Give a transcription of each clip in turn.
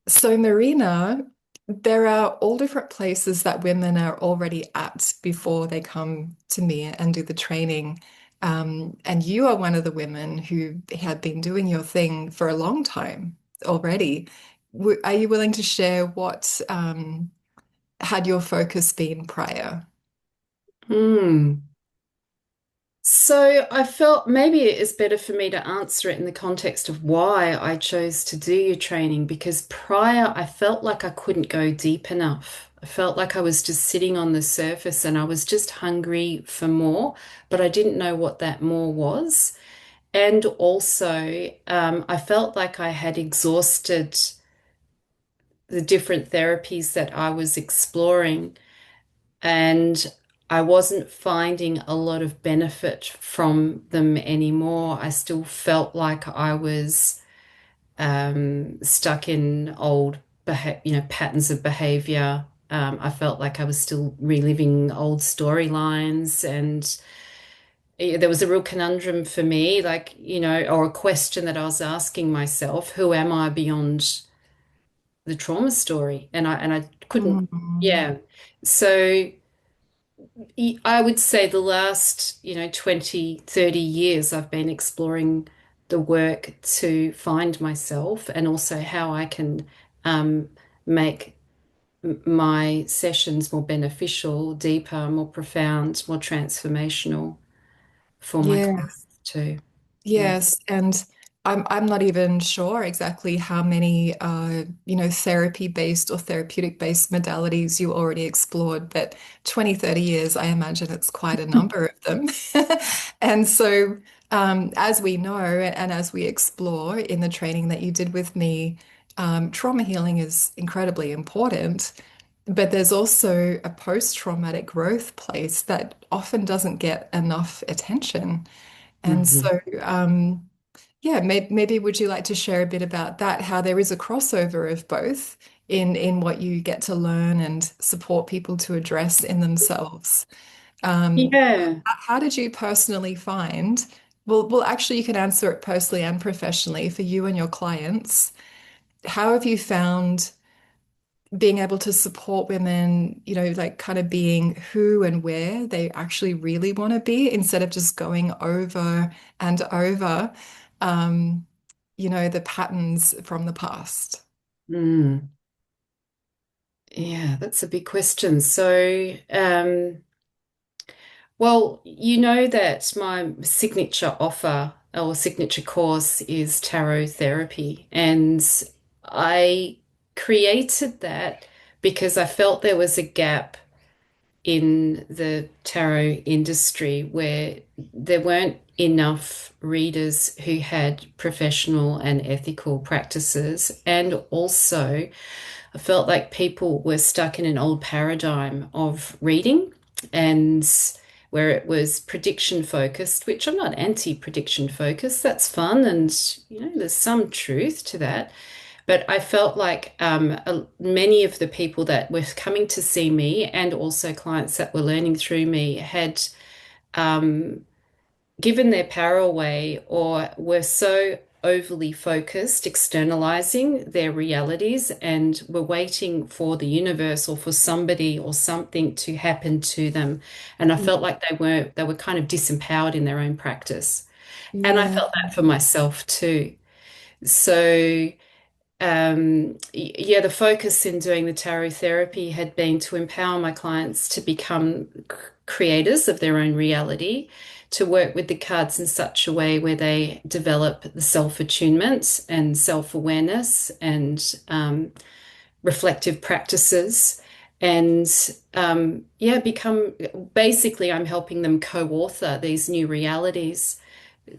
So, Marina, there are all different places that women are already at before they come to me and do the training. And you are one of the women who had been doing your thing for a long time already. Are you willing to share what had your focus been prior? Hmm. So I felt maybe it is better for me to answer it in the context of why I chose to do your training because prior I felt like I couldn't go deep enough. I felt like I was just sitting on the surface and I was just hungry for more, but I didn't know what that more was. And also, I felt like I had exhausted the different therapies that I was exploring. And I wasn't finding a lot of benefit from them anymore. I still felt like I was stuck in old, patterns of behavior. I felt like I was still reliving old storylines, and there was a real conundrum for me, or a question that I was asking myself: Who am I beyond the trauma story? And I couldn't, Mm. yeah. So. I would say the last, 20, 30 years, I've been exploring the work to find myself and also how I can um, make my sessions more beneficial, deeper, more profound, more transformational for my Yes. clients too. Yeah. Yes, and I'm not even sure exactly how many therapy-based or therapeutic-based modalities you already explored, but 20, 30 years, I imagine it's quite a number of them. And so as we know and as we explore in the training that you did with me, trauma healing is incredibly important. But there's also a post-traumatic growth place that often doesn't get enough attention. And Mhm. so, yeah, maybe would you like to share a bit about that, how there is a crossover of both in what you get to learn and support people to address in themselves? Yeah. How did you personally find, well, actually, you can answer it personally and professionally for you and your clients. How have you found being able to support women, like kind of being who and where they actually really want to be instead of just going over and over, um, the patterns from the past? Mm. Yeah, that's a big question. Well, you know that my signature offer or signature course is tarot therapy, and I created that because I felt there was a gap in the tarot industry where there weren't enough readers who had professional and ethical practices, and also I felt like people were stuck in an old paradigm of reading and where it was prediction focused, which I'm not anti-prediction focused. That's fun and there's some truth to that. But I felt like many of the people that were coming to see me and also clients that were learning through me had um, given their power away or were so overly focused, externalizing their realities, and were waiting for the universe or for somebody or something to happen to them. And I felt like they were kind of disempowered in their own practice. And I Yeah, felt that for myself too. So yeah, the focus in doing the tarot therapy had been to empower my clients to become creators of their own reality, to work with the cards in such a way where they develop the self-attunement and self-awareness and reflective practices. And yeah, become basically, I'm helping them co-author these new realities.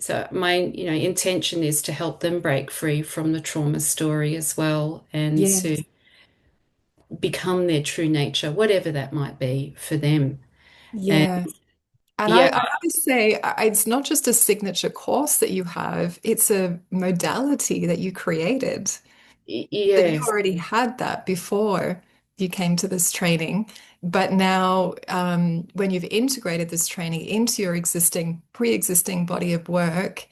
So my, intention is to help them break free from the trauma story as well and to yes, become their true nature, whatever that might be for them. And yeah. And I yeah, have to say, it's not just a signature course that you have, it's a modality that you created. So you yes. already had that before you came to this training, but now when you've integrated this training into your pre-existing body of work,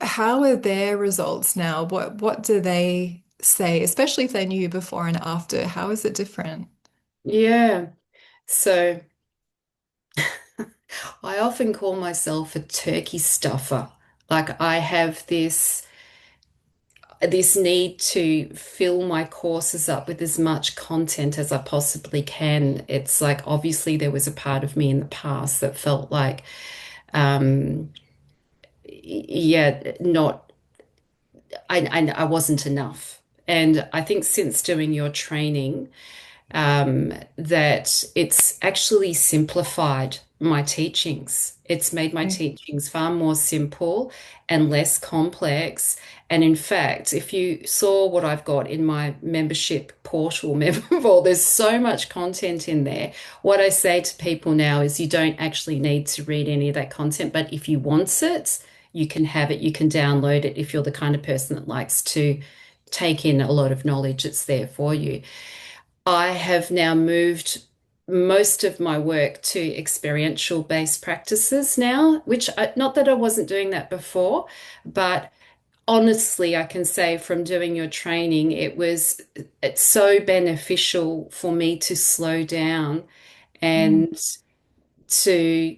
how are their results now? What do they say, especially if they knew you before and after? How is it different? Yeah. So I often call myself a turkey stuffer. Like I have this need to fill my courses up with as much content as I possibly can. It's like obviously there was a part of me in the past that felt like um yeah, not I wasn't enough. And I think since doing your training, that it's actually simplified my teachings. It's made my Okay. teachings far more simple and less complex. And in fact, if you saw what I've got in my membership portal, memberable, there's so much content in there. What I say to people now is you don't actually need to read any of that content, but if you want it, you can have it, you can download it. If you're the kind of person that likes to take in a lot of knowledge, it's there for you. I have now moved most of my work to experiential based practices now, not that I wasn't doing that before, but honestly, I can say from doing your training, it's so beneficial for me to slow down Mm. and to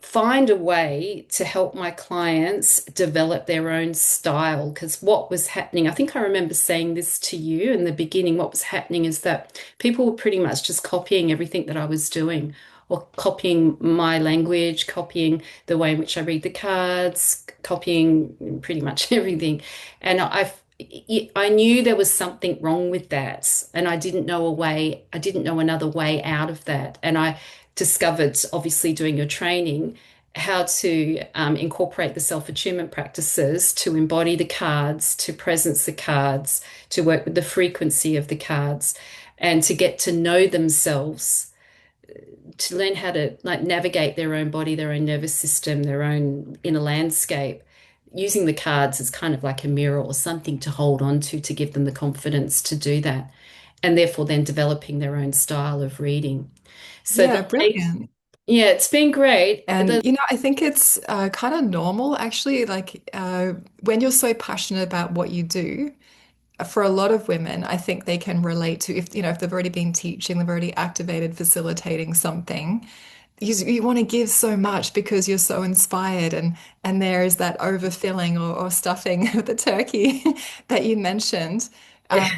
find a way to help my clients develop their own style. Because what was happening, I think I remember saying this to you in the beginning, what was happening is that people were pretty much just copying everything that I was doing, or copying my language, copying the way in which I read the cards, copying pretty much everything. And I knew there was something wrong with that, and I didn't know another way out of that. And I discovered, obviously, doing your training, how to incorporate the self-attunement practices to embody the cards, to presence the cards, to work with the frequency of the cards, and to get to know themselves, to learn how to like navigate their own body, their own nervous system, their own inner landscape, using the cards as kind of like a mirror or something to hold on to give them the confidence to do that, and therefore then developing their own style of reading. So Yeah, brilliant. yeah, it's been great. And, I think it's kind of normal, actually. Like when you're so passionate about what you do, for a lot of women, I think they can relate to if they've already been teaching, they've already activated, facilitating something. You want to give so much because you're so inspired, and there is that overfilling or stuffing of the turkey that you mentioned. Yeah.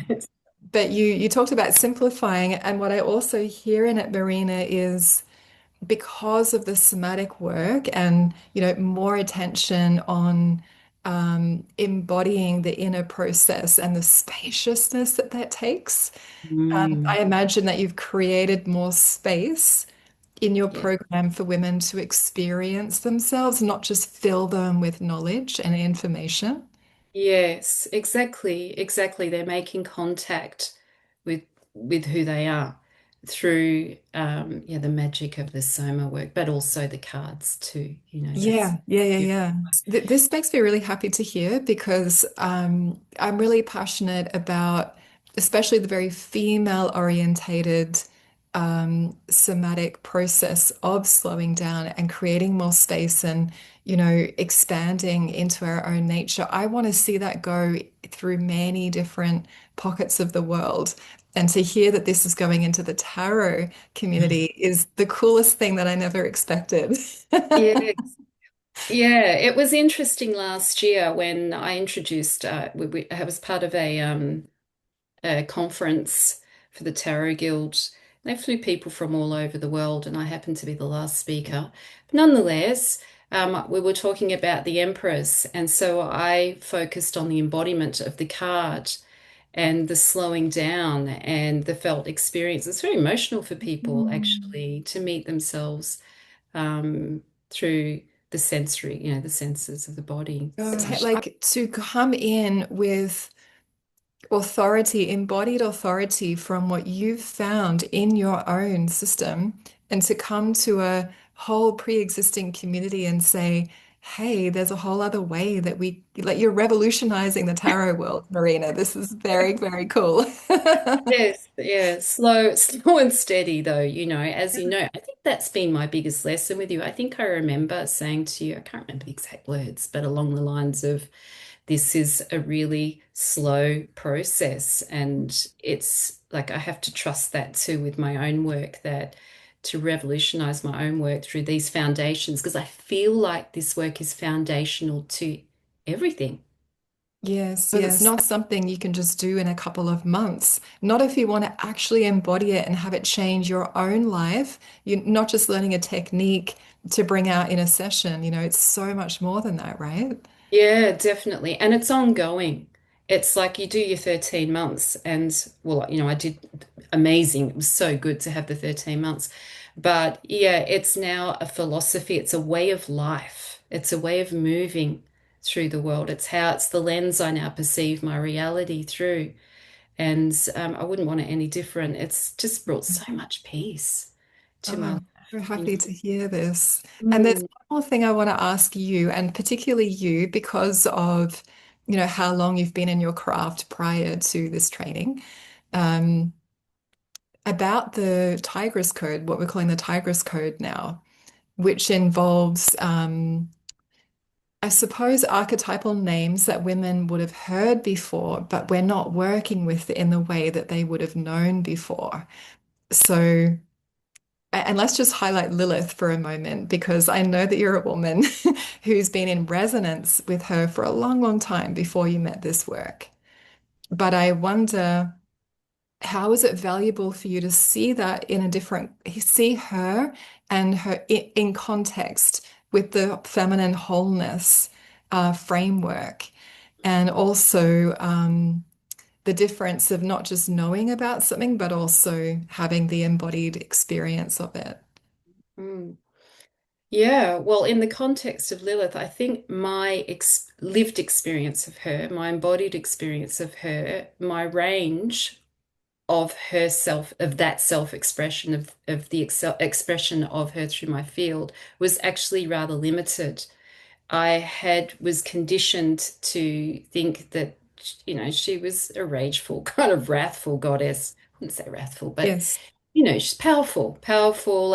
But you talked about simplifying, and what I also hear in it, Marina, is because of the somatic work and more attention on embodying the inner process and the spaciousness that that takes. Mm, I imagine that you've created more space in your yeah. program for women to experience themselves, not just fill them with knowledge and information. Yes, exactly, exactly. They're making contact with who they are through yeah, the magic of the soma work, but also the cards too. That's Yeah, yeah, yeah, beautiful. yeah. This makes me really happy to hear because I'm really passionate about, especially the very female orientated somatic process of slowing down and creating more space and, expanding into our own nature. I want to see that go through many different pockets of the world. And to hear that this is going into the tarot community is the coolest thing that I never expected. Yeah, yeah, it was interesting last year when I introduced, I was part of a conference for the Tarot Guild. They flew people from all over the world, and I happened to be the last speaker. But nonetheless, we were talking about the Empress, and so I focused on the embodiment of the card and the slowing down and the felt experience. It's very emotional for people Mm. actually to meet themselves through the sensory, the senses of the body. So, Like to come in with authority, embodied authority from what you've found in your own system, and to come to a whole pre-existing community and say, hey, there's a whole other way that like you're revolutionizing the tarot world, Marina. This is very, very cool. yes, yeah, slow, slow and steady though, as you know, I think that's been my biggest lesson with you. I think I remember saying to you, I can't remember the exact words, but along the lines of this is a really slow process. And it's like I have to trust that too with my own work, that to revolutionize my own work through these foundations, because I feel like this work is foundational to everything. Yes, but it's not something you can just do in a couple of months. Not if you want to actually embody it and have it change your own life. You're not just learning a technique to bring out in a session. It's so much more than that, right? Yeah, definitely. And it's ongoing. It's like you do your 13 months, and well, I did amazing. It was so good to have the 13 months. But yeah, it's now a philosophy, it's a way of life, it's a way of moving through the world. It's the lens I now perceive my reality through. And I wouldn't want it any different. It's just brought so much peace to my Oh, life, so you happy know. to hear this. And there's Mm, one more thing I want to ask you, and particularly you, because of, how long you've been in your craft prior to this training, um, about the Tigress Code, what we're calling the Tigress Code now, which involves, I suppose, archetypal names that women would have heard before, but we're not working with in the way that they would have known before. So, and let's just highlight Lilith for a moment, because I know that you're a woman who's been in resonance with her for a long, long time before you met this work. But I wonder, how is it valuable for you to see that in a different, see her and her in context with the feminine wholeness framework, and also the difference of not just knowing about something, but also having the embodied experience of it. mm. Yeah, well, in the context of Lilith, I think my ex lived experience of her, my embodied experience of her, my range of herself, of that self-expression, of the expression of her through my field was actually rather limited. Was conditioned to think that, she was a rageful, kind of wrathful goddess. I wouldn't say wrathful, but Yes. she's powerful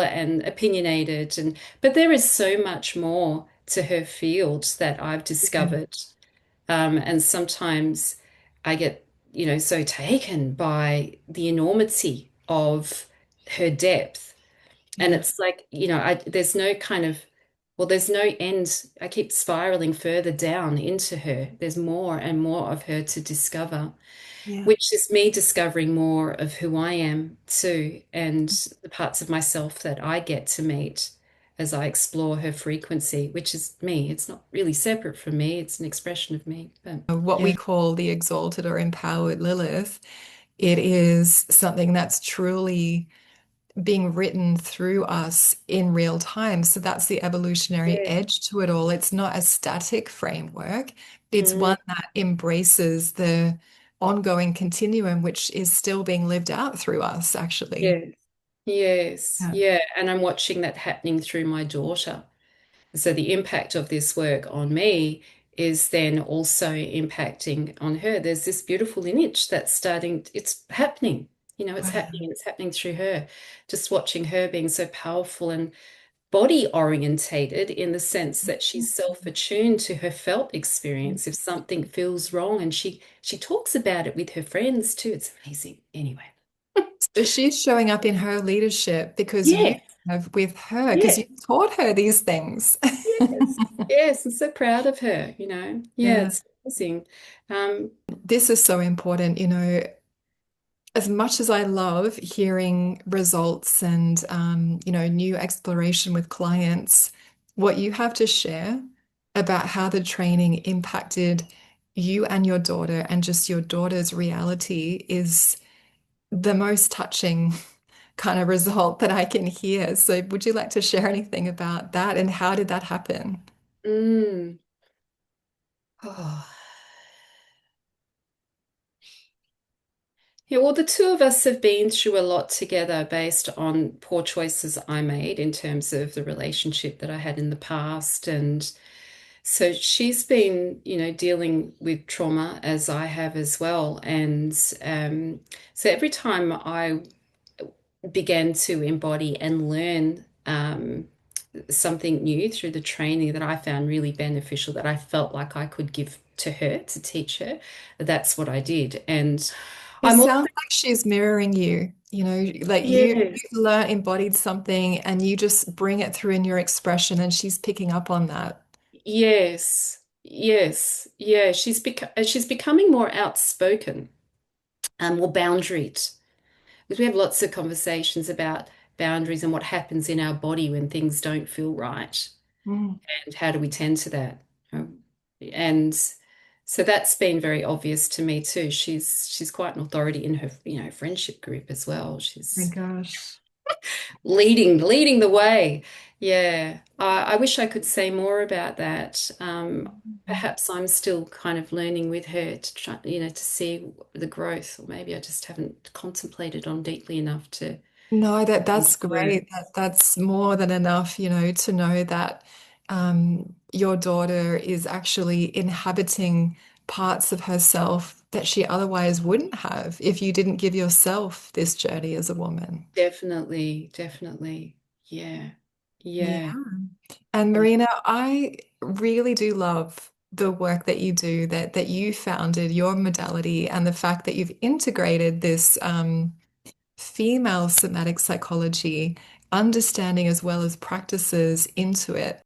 and opinionated, but there is so much more to her field that I've Yeah. discovered. And sometimes I get, so taken by the enormity of her depth. And Yeah. it's like, there's no kind of, well, there's no end. I keep spiraling further down into her. There's more and more of her to discover, Yeah. which is me discovering more of who I am too, and the parts of myself that I get to meet as I explore her frequency, which is me. It's not really separate from me, it's an expression of me. But What we yeah, call the exalted or empowered Lilith, it is something that's truly being written through us in real time. So that's the evolutionary yeah. edge to it all. It's not a static framework, it's Mm, one that embraces the ongoing continuum, which is still being lived out through us, actually. yes, yes, Yeah. yeah. And I'm watching that happening through my daughter. So the impact of this work on me is then also impacting on her. There's this beautiful lineage that's starting, it's happening, Wow. it's happening through her. Just watching her being so powerful and body orientated in the sense that she's self-attuned to her felt experience. If something feels wrong, and she talks about it with her friends too. It's amazing. Anyway. So she's showing up in her leadership because you Yes, have with her, because yes, you taught her these things. yes, yes. I'm so proud of her, Yeah, Yeah. it's amazing. Um, This is so important, as much as I love hearing results and new exploration with clients, what you have to share about how the training impacted you and your daughter and just your daughter's reality is the most touching kind of result that I can hear. So would you like to share anything about that and how did that happen? mm, oh. Yeah, well, the two of us have been through a lot together based on poor choices I made in terms of the relationship that I had in the past. And so she's been, dealing with trauma as I have as well. And so every time I began to embody and learn something new through the training that I found really beneficial, that I felt like I could give to her to teach her, that's what I did. And It I'm also, sounds like she's mirroring you, like yes, you've learned, embodied something and you just bring it through in your expression and she's picking up on that. yes, yes, yeah. She's becoming more outspoken and more boundaried. Because we have lots of conversations about boundaries and what happens in our body when things don't feel right, Mm, and how do we tend to that. And so that's been very obvious to me too. She's quite an authority in her, friendship group as well. my She's gosh. leading the way. Yeah, I wish I could say more about that. Perhaps I'm still kind of learning with her to try, to see the growth, or maybe I just haven't contemplated on deeply enough to No, that's to her. great. That's more than enough, to know that your daughter is actually inhabiting parts of herself that she otherwise wouldn't have if you didn't give yourself this journey as a woman. Definitely, definitely. Yeah, Yeah. yeah. And Yeah. Marina, I really do love the work that you do, that you founded your modality, and the fact that you've integrated this female somatic psychology understanding as well as practices into it.